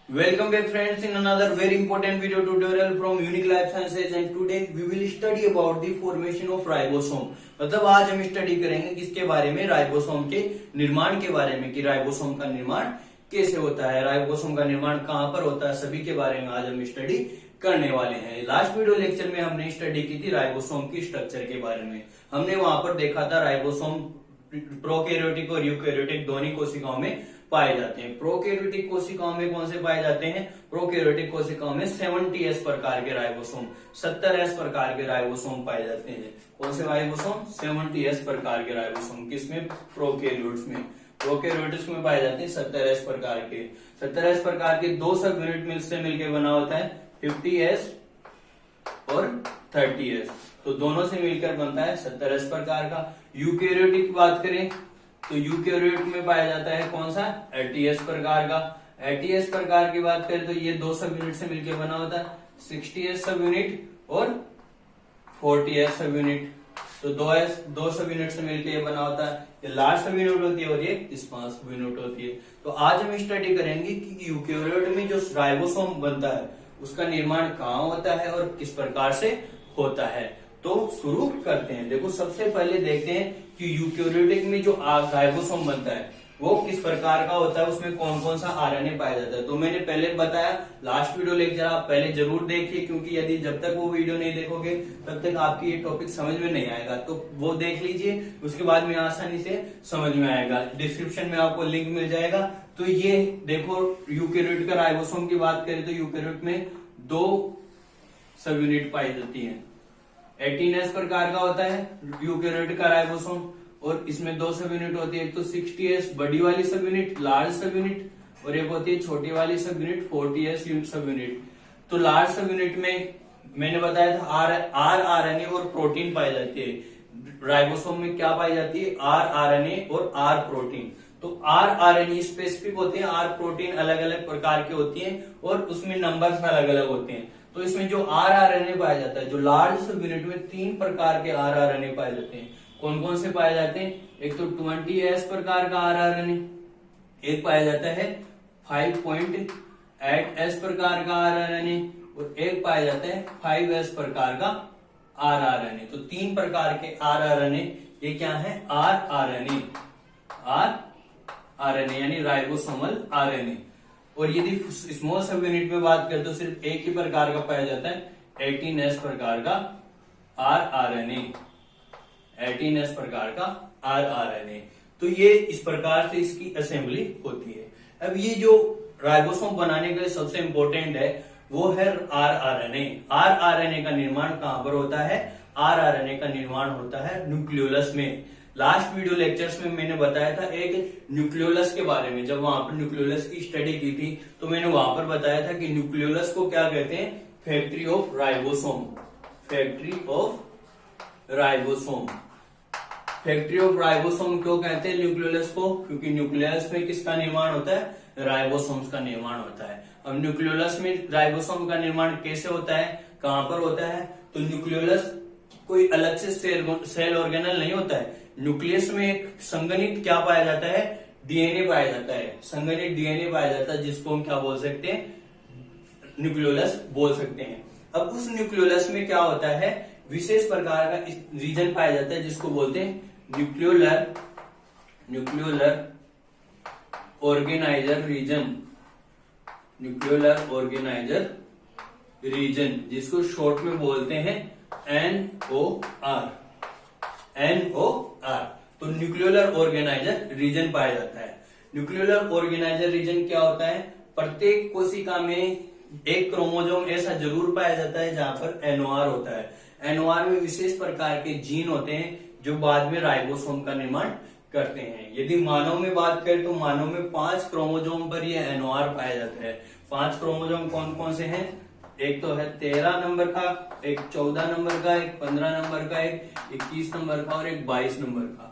Welcome back friends in another very important video tutorial from Unique Life Sciences and today we will study about the formation of ribosome। मतलब आज हम study करेंगे किसके बारे में, ribosome के निर्माण के बारे में कि राइबोसोम का निर्माण कैसे होता है, राइबोसोम का निर्माण कहाँ पर होता है, सभी के बारे में आज हम स्टडी करने वाले हैं। लास्ट वीडियो लेक्चर में हमने स्टडी की थी राइबोसोम की स्ट्रक्चर के बारे में। हमने वहां पर देखा था राइबोसोम प्रोकैरियोटिक और यूकैरियोटिक दोनों कोशिकाओं में पाए जाते हैं। प्रोकैरियोटिक कोशिकाओं में कौन से पाए जाते हैं? प्रोकैरियोटिक कोशिकाओं में 70S प्रकार के राइबोसोम, 70S प्रकार के राइबोसोम पाए जाते हैं। कौन से राइबोसोम? 70S प्रकार के राइबोसोम। किसमें? प्रोकैरियोट्स में। प्रोकैरियोट्स में पाए जाते हैं 70S प्रकार के। 70S प्रकार के दो सब यूनिट मिल से मिलकर बना होता है 50S और 30S, तो दोनों से मिलकर बनता है 70S प्रकार का। यूकैरियोटिक की बात करें तो यूकैरियोट में पाया जाता है कौन सा? 80S प्रकार का। 80S प्रकार की बात करें तो ये दो सब यूनिट से मिलकर बना होता है 60S सब यूनिट और 40S सब यूनिट, तो दो सब यूनिट से मिलकर ये बना होता है। ये लास्ट सब यूनिट होती है और ये स्मॉल सब यूनिट होती है। तो आज हम स्टडी करेंगे कि यूकैरियोट में जो राइबोसोम बनता है उसका निर्माण कहाँ होता है और किस प्रकार से होता है। तो शुरू करते हैं। देखो सबसे पहले देखते हैं कि यूकैरियोटिक में जो राइबोसोम बनता है वो किस प्रकार का होता है, उसमें कौन कौन सा आरएनए पाया जाता है। तो मैंने पहले बताया, लास्ट वीडियो लेक्चर आप पहले जरूर देखिए, क्योंकि यदि जब तक वो वीडियो नहीं देखोगे तब तक आपकी ये टॉपिक समझ में नहीं आएगा। तो वो देख लीजिए, उसके बाद में आसानी से समझ में आएगा। डिस्क्रिप्शन में आपको लिंक मिल जाएगा। तो ये देखो यूकैरियोट का राइबोसोम की बात करें तो यूकैरियोट में दो सब यूनिट पाई जाती है। 18S प्रकार का होता है यूकैरियोट का राइबोसोम और इसमें दो सब यूनिट होती है। एक तो 60S बड़ी वाली सब यूनिट, लार्ज सब यूनिट, और एक होती है छोटी वाली सब यूनिट 40S सब यूनिट। तो लार्ज सब यूनिट में मैंने बताया था आर आरएनए और प्रोटीन पाई जाती है। राइबोसोम में क्या पाई जाती है? आर आरएनए और आर प्रोटीन। तो आर आरएनए स्पेसिफिक होते हैं, आर प्रोटीन अलग अलग प्रकार के होती हैं और उसमें नंबर्स अलग अलग होते हैं। तो इसमें जो आर आरएनए पाया जाता है, जो लार्ज सब यूनिट में 3 प्रकार के आर आरएनए पाए जाते हैं। कौन कौन से पाए जाते हैं? एक तो 20S प्रकार का आर आरएनए, एक पाया जाता है 5.8S प्रकार का आर आरएनए और एक पाया जाता है 5S प्रकार का आर आरएनए। तो 3 प्रकार के आर आरएनए, ये क्या है? आर आरएनए, आर आरएनए यानी राइबोसोमल आरएनए। और यदि स्मॉल सब यूनिट में बात करें तो सिर्फ एक ही प्रकार का पाया जाता है 18S प्रकार का आर आरएनए, 18S प्रकार का आर आरएनए। तो ये इस प्रकार से इसकी असेंबली होती है। अब ये जो राइबोसोम बनाने के लिए सबसे इंपॉर्टेंट है वो है आर आरएनए। आर आरएनए का निर्माण कहां पर होता है? आर आरएनए का निर्माण होता है न्यूक्लियोलस में। लास्ट वीडियो लेक्चर्स में मैंने बताया था एक न्यूक्लियोलस के बारे में। जब वहां पर न्यूक्लियोलस की स्टडी की थी तो मैंने वहां पर बताया था कि न्यूक्लियोलस को क्या कहते हैं? Factory of ribosome, factory of ribosome. Factory of ribosome क्यों कहते हैं न्यूक्लियोलस को? क्योंकि न्यूक्लियस में किसका निर्माण होता है? राइबोसोम्स का निर्माण होता है। अब न्यूक्लियोलस में राइबोसोम का निर्माण कैसे होता है, कहां पर होता है? तो न्यूक्लियोलस कोई अलग से सेल ऑर्गेनल नहीं होता है। न्यूक्लियस में एक संगठित क्या पाया जाता है? डीएनए पाया जाता है, संगठित डीएनए पाया जाता है, जिसको हम क्या बोल सकते हैं? न्यूक्लियोलस बोल सकते हैं। अब उस न्यूक्लियोलस में क्या होता है? विशेष प्रकार का रीजन पाया जाता है जिसको बोलते हैं nucleolar organiser region, nucleolar organiser region, जिसको शॉर्ट में बोलते हैं NOR, NOR। तो न्यूक्लियोलर ऑर्गेनाइजर रीजन पाया जाता है। न्यूक्लियोलर ऑर्गेनाइजर रीजन क्या होता है? प्रत्येक कोशिका में एक क्रोमोसोम ऐसा जरूर पाया जाता है जहां पर NOR होता है। NOR में विशेष प्रकार के जीन होते हैं जो बाद में राइबोसोम का निर्माण करते हैं। यदि मानव में बात करें तो मानव में 5 क्रोमोसोम पर यह NOR पाया जाता है। 5 क्रोमोसोम कौन कौन से हैं? एक तो है 13 नंबर का, एक 14 नंबर का, एक 15 नंबर का, एक 21 नंबर का और एक 22 नंबर का।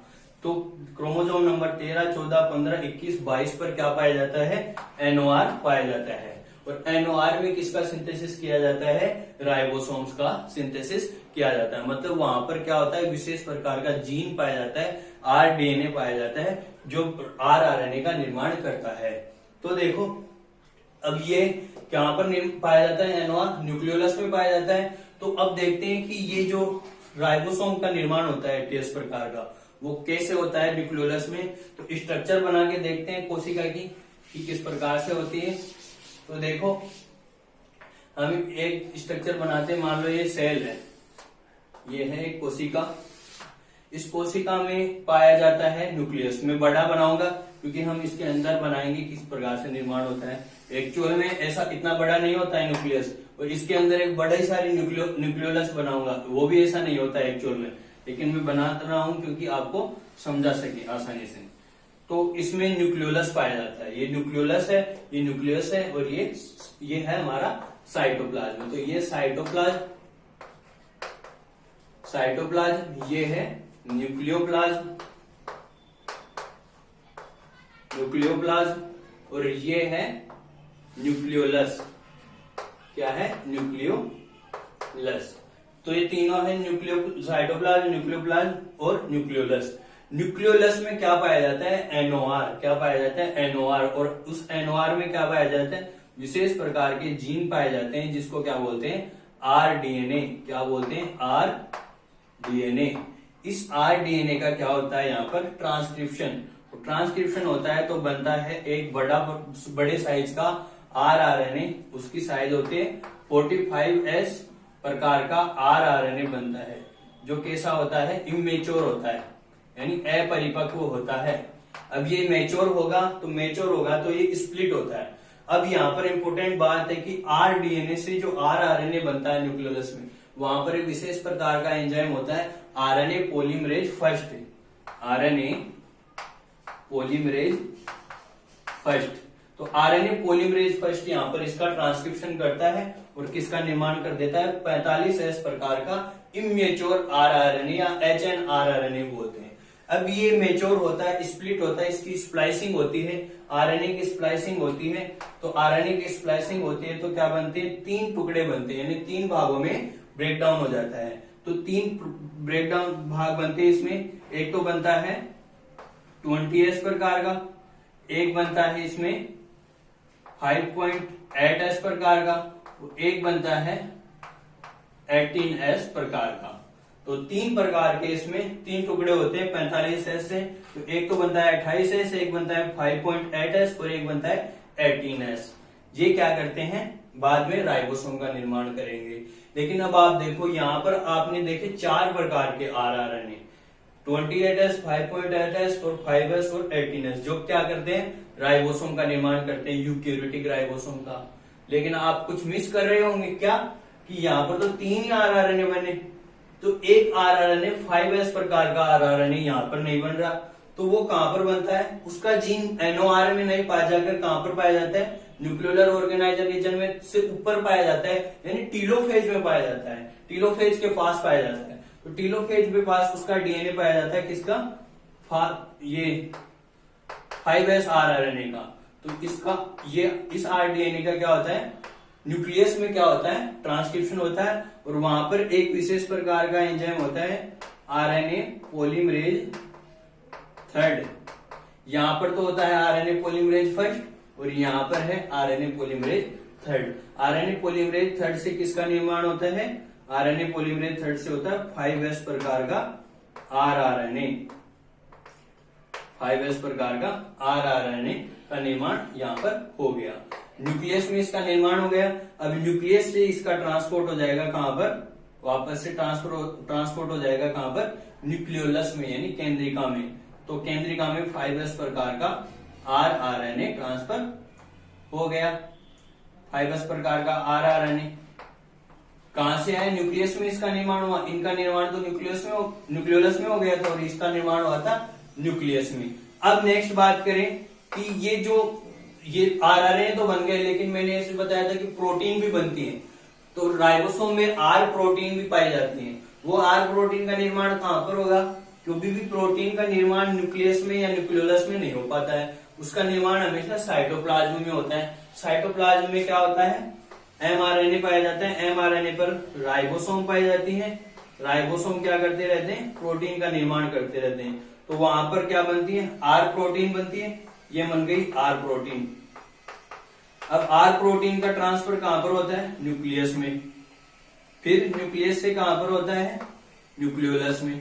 तो क्रोमोसोम नंबर 13, 14, 15, 21, 22 पर क्या पाया जाता है? NOR पाया जाता है। और NOR में किसका सिंथेसिस किया जाता है? राइबोसोम्स का सिंथेसिस किया जाता है। मतलब वहां पर क्या होता है? विशेष प्रकार का जीन पाया जाता है, RDNA पाया जाता है, जो RNA का निर्माण करता है। तो देखो अब ये कहां पर पाया जाता है? NOR न्यूक्लियोलस में पाया जाता है। तो अब देखते हैं कि ये जो राइबोसोम का निर्माण होता है टेस प्रकार का, वो कैसे होता है न्यूक्लियोलस में। तो स्ट्रक्चर बना के देखते हैं कोशिका की कि किस प्रकार से होती है। तो देखो, हम एक स्ट्रक्चर बनाते हैं, मान लो ये सेल है, ये है एक कोशिका। इस कोशिका में पाया जाता है न्यूक्लियस। मैं बड़ा बनाऊंगा क्योंकि हम इसके अंदर बनाएंगे किस प्रकार से निर्माण होता है। एक्चुअल में ऐसा इतना बड़ा नहीं होता है न्यूक्लियस, और इसके अंदर एक बड़ा ही सारी न्यूक्लियोलस बनाऊंगा, वो भी ऐसा नहीं होता है एक्चुअल में, लेकिन मैं बना रहा हूं क्योंकि आपको समझा सके आसानी से। तो इसमें न्यूक्लियोलस पाया जाता है, ये न्यूक्लियोलस है, ये न्यूक्लियस है, और ये है हमारा साइटोप्लाज्म। तो ये साइटोप्लाज्म, ये है न्यूक्लियोप्लाज्म, और ये है न्यूक्लियोलस। क्या है? न्यूक्लियोलस। तो ये तीनों है, साइटोप्लाज्म, न्यूक्लियोप्लाज्म और न्यूक्लियोलस। न्यूक्लियोलस में क्या पाया जाता है? NOR। क्या पाया जाता है? NOR। और उस NOR में क्या पाया जाता है? विशेष प्रकार के जीन पाए जाते हैं, जिसको क्या बोलते हैं? rDNA। क्या बोलते हैं? rDNA। इस rDNA का क्या होता है? यहाँ पर ट्रांसक्रिप्शन। ट्रांसक्रिप्शन होता है तो बनता है एक बड़े साइज का rRNA। उसकी साइज होती है 45S प्रकार का rRNA बनता है, जो कैसा होता है? इमेच्योर होता है, यानी अपरिपक्व होता है। अब ये मैच्योर होगा तो ये स्प्लिट होता है। अब यहाँ पर इंपोर्टेंट बात है कि rDNA से जो rRNA बनता है न्यूक्लियोलस में, वहां पर एक विशेष प्रकार का एंजाइम होता है RNA polymerase first. RNA polymerase first. तो RNA पॉलीमरेज फर्स्ट यहाँ पर इसका ट्रांसक्रिप्शन करता है और किसका निर्माण कर देता है? 45S प्रकार का इमेच्योर rRNA या hnrRNA बोलते हैं। अब ये मेच्योर होता है, स्प्लिट होता है, इसकी स्प्लाइसिंग होती है, RNA की स्प्लाइसिंग होती है। तो RNA की स्प्लाइसिंग होती है तो क्या बनते हैं? 3 टुकड़े बनते हैं, यानी 3 भागों में ब्रेक डाउन हो जाता है। तो 3 ब्रेकडाउन भाग बनते हैं इसमें। एक तो बनता है 20S प्रकार का, एक बनता है इसमें 5.8S प्रकार का, एक बनता है 18S प्रकार का। तो 3 प्रकार के इसमें 3 टुकड़े होते हैं 45S से। तो एक तो बनता है 28S, एक बनता है 5.8S और एक बनता है 18S। ये क्या करते हैं? बाद में राइबोसोम का निर्माण करेंगे। लेकिन अब आप देखो, यहां पर आपने देखे 4 प्रकार के rRNA, 28S, 5.8S और 5S और 18S, जो क्या करते हैं? राइबोसोम का निर्माण करते हैं, यूकेरियोटिक राइबोसोम का। लेकिन आप कुछ मिस कर रहे होंगे क्या, कि यहाँ पर तो 3 ही rRNA बने, तो एक rRNA 5S प्रकार का rRNA यहाँ पर नहीं बन रहा। तो वो कहां पर बनता है? उसका जीन NOR में नहीं पाया जाकर कहां पर पाया जाता है? न्यूक्लियोलर ऑर्गेनाइजर रीजन में से ऊपर पाया जाता है, यानी टीलोफेज में पाया जाता है, टीलोफेज के पास पाया जाता है। तो टीलोफेज के पास उसका डीएनए पाया जाता है, किसका? ये 5S rRNA का। तो इसका इस rDNA का क्या होता है? न्यूक्लियस में क्या होता है? ट्रांसक्रिप्शन होता है, और वहां पर एक विशेष प्रकार का एंजाइम होता है RNA पॉलीमरेज थर्ड। यहां पर तो होता है RNA पॉलीमरेज फर्स्ट, और यहां पर है RNA polymerase third. RNA polymerase third से किसका निर्माण होता है? RNA पॉलीमरेज थर्ड से होता है 5S प्रकार का rRNA। 5S प्रकार का rRNA का निर्माण यहां पर हो गया। न्यूक्लियस में इसका निर्माण हो गया। अब न्यूक्लियस से इसका ट्रांसपोर्ट हो जाएगा कहां पर? वापस से ट्रांसपोर्ट हो जाएगा कहां पर? न्यूक्लियोलस में, यानी केंद्रिका में। तो केंद्रिका में 5S प्रकार का rRNA ट्रांसफर हो गया। 5S प्रकार का rRNA कहां से आया? न्यूक्लियस में इसका निर्माण हुआ। इनका निर्माण तो न्यूक्लियोलस में हो गया था, और इसका निर्माण हुआ था न्यूक्लियस में। अब नेक्स्ट बात करें कि ये rRNA तो बन गए, लेकिन मैंने ऐसे बताया था कि प्रोटीन भी बनती है। तो राइबोसोम में R प्रोटीन भी पाई जाती है। वो R प्रोटीन का निर्माण कहां पर होगा? क्योंकि भी प्रोटीन का निर्माण न्यूक्लियस में या न्यूक्लियोलस में नहीं हो पाता है, उसका निर्माण हमेशा साइटोप्लाज्म में होता है। साइटोप्लाज्म में क्या होता है? mRNA पाया जाता है। mRNA पर राइबोसोम पाई जाती है। राइबोसोम क्या करते रहते हैं? प्रोटीन का निर्माण करते रहते हैं। तो वहां पर क्या बनती है? R प्रोटीन बनती है। ये बन गई R प्रोटीन। अब आर प्रोटीन का ट्रांसफर कहां पर होता है? न्यूक्लियस में। फिर न्यूक्लियस से कहां पर होता है? न्यूक्लियोलस में।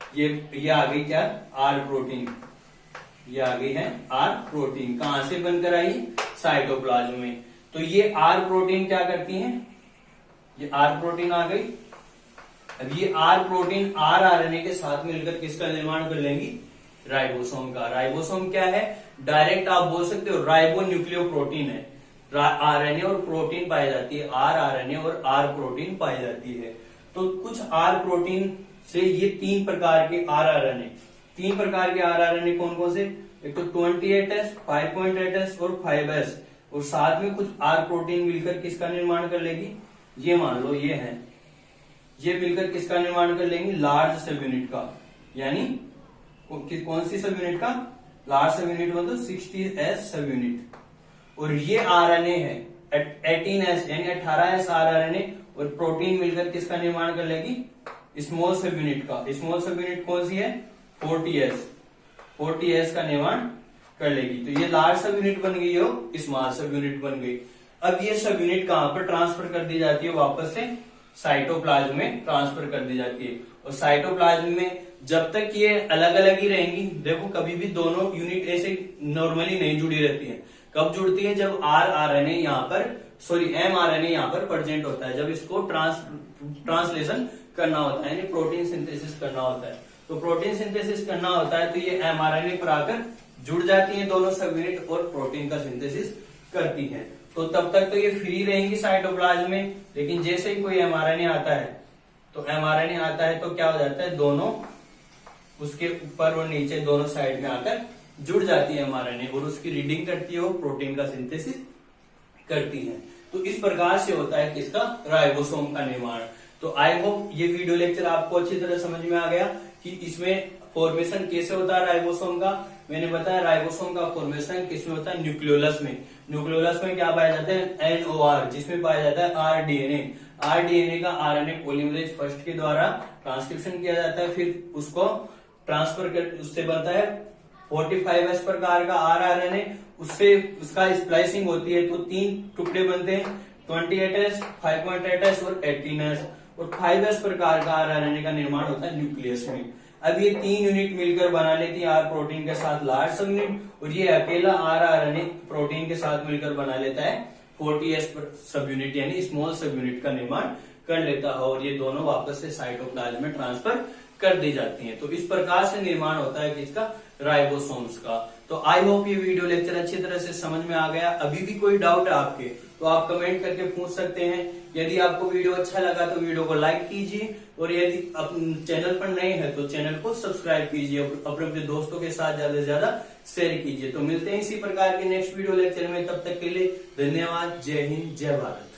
ये आ गई क्या? R protein. ये आ गई है आर प्रोटीन। कहां से बनकर आई? साइटोप्लाज्म में। तो ये आर प्रोटीन क्या करती है? ये आर प्रोटीन आ गई। अब ये आर प्रोटीन आर आरएनए के साथ मिलकर किसका निर्माण कर लेंगी? राइबोसोम का। राइबोसोम क्या है? डायरेक्ट आप बोल सकते हो राइबो न्यूक्लियो प्रोटीन है। आरएनए और प्रोटीन पाई जाती है, आर आरएनए और आर प्रोटीन पाई जाती है। तो कुछ आर प्रोटीन से ये 3 प्रकार के आर आरएनए, 3 प्रकार के आर आरएनए कौन कौन से? एक तो 28S, 5.8S और 5S, और साथ में कुछ आर प्रोटीन मिलकर किसका निर्माण कर लेगी? ये मान लो ये है, ये मिलकर किसका निर्माण कर लेंगी? लार्ज सब यूनिट का। यानी कौन सी सब यूनिट का? लार्ज सब यूनिट मतलब 60S सब यूनिट। और ये आरएनए है 18S यानी 18S आर आरएनए, और प्रोटीन मिलकर किसका निर्माण कर लेगी? स्मॉल सब यूनिट का। स्मॉल सब यूनिट कौन सी है? 40S का निर्माण कर लेगी। तो ये लार्ज सब यूनिट बन गई और स्मॉल सब यूनिट बन गई। अब ये सब यूनिट कहां पर ट्रांसफर कर दी जाती है? वापस से साइटोप्लाज्म में ट्रांसफर कर दी जाती है। और साइटोप्लाज्म में जब तक ये अलग अलग ही रहेंगी, देखो कभी भी दोनों यूनिट ऐसे नॉर्मली नहीं जुड़ी रहती है। कब जुड़ती है? जब आर आरएनए यहाँ पर, सॉरी एम आरएनए यहाँ पर प्रेजेंट होता है, जब इसको ट्रांसलेशन करना होता है, यानी प्रोटीन सिंथेसिस करना होता है। तो प्रोटीन सिंथेसिस करना होता है तो ये एमआरएनए पर आकर जुड़ जाती हैं दोनों सब यूनिट और प्रोटीन का सिंथेसिस करती हैं। तो तब तक तो ये फ्री रहेंगी साइटोप्लाज्म में, लेकिन जैसे ही कोई एमआरएनए आता है तो एमआरएनए आता है तो क्या हो जाता है? दोनों उसके ऊपर और नीचे दोनों साइड में आकर जुड़ जाती है एमआरएनए, और उसकी रीडिंग करती है, वो प्रोटीन का सिंथेसिस करती है। तो इस प्रकार से होता है किसका? राइबोसोम का निर्माण। तो आई होप ये वीडियो लेक्चर आपको अच्छी तरह समझ में आ गया कि इसमें फॉर्मेशन कैसे होता है राइबोसोम का। मैंने बताया राइबोसोम का फॉर्मेशन किसमें होता है? न्यूक्लियोलस में। न्यूक्लियोलस में क्या पाया जाता है? NOR, जिसमें पाया जाता है RDNA। RDNA का RNA पॉलीमरेज फर्स्ट के द्वारा ट्रांसक्रिप्शन किया जाता है, फिर उसको ट्रांसफर कर, उससे बनता है 45S प्रकार का RNA, उससे उसका स्प्लाइसिंग होती है तो 3 टुकड़े बनते हैं, 28S, 5.8S और 18S, और 5S प्रकार का RNA का निर्माण होता है न्यूक्लियस में। अब ये 3 यूनिट मिलकर बना लेती है आर प्रोटीन के साथ लार्ज सब यूनिट, और ये अकेला आर आरएनए प्रोटीन के साथ मिलकर बना लेता है 40S सब यूनिट यानी स्मॉल सब यूनिट का निर्माण कर लेता है, और ये दोनों वापस से साइटोप्लाज्म में ट्रांसफर कर दी जाती हैं। तो इस प्रकार से निर्माण होता है किसका? राइबोसोम्स का। तो आई होप ये वीडियो लेक्चर अच्छी तरह से समझ में आ गया। अभी भी कोई डाउट है आपके तो आप कमेंट करके पूछ सकते हैं। यदि आपको वीडियो अच्छा लगा तो वीडियो को लाइक कीजिए, और यदि चैनल पर नए हैं तो चैनल को सब्सक्राइब कीजिए, अपने दोस्तों के साथ ज्यादा से ज्यादा शेयर कीजिए। तो मिलते हैं इसी प्रकार के नेक्स्ट वीडियो लेक्चर में, तब तक के लिए धन्यवाद। जय हिंद, जय भारत।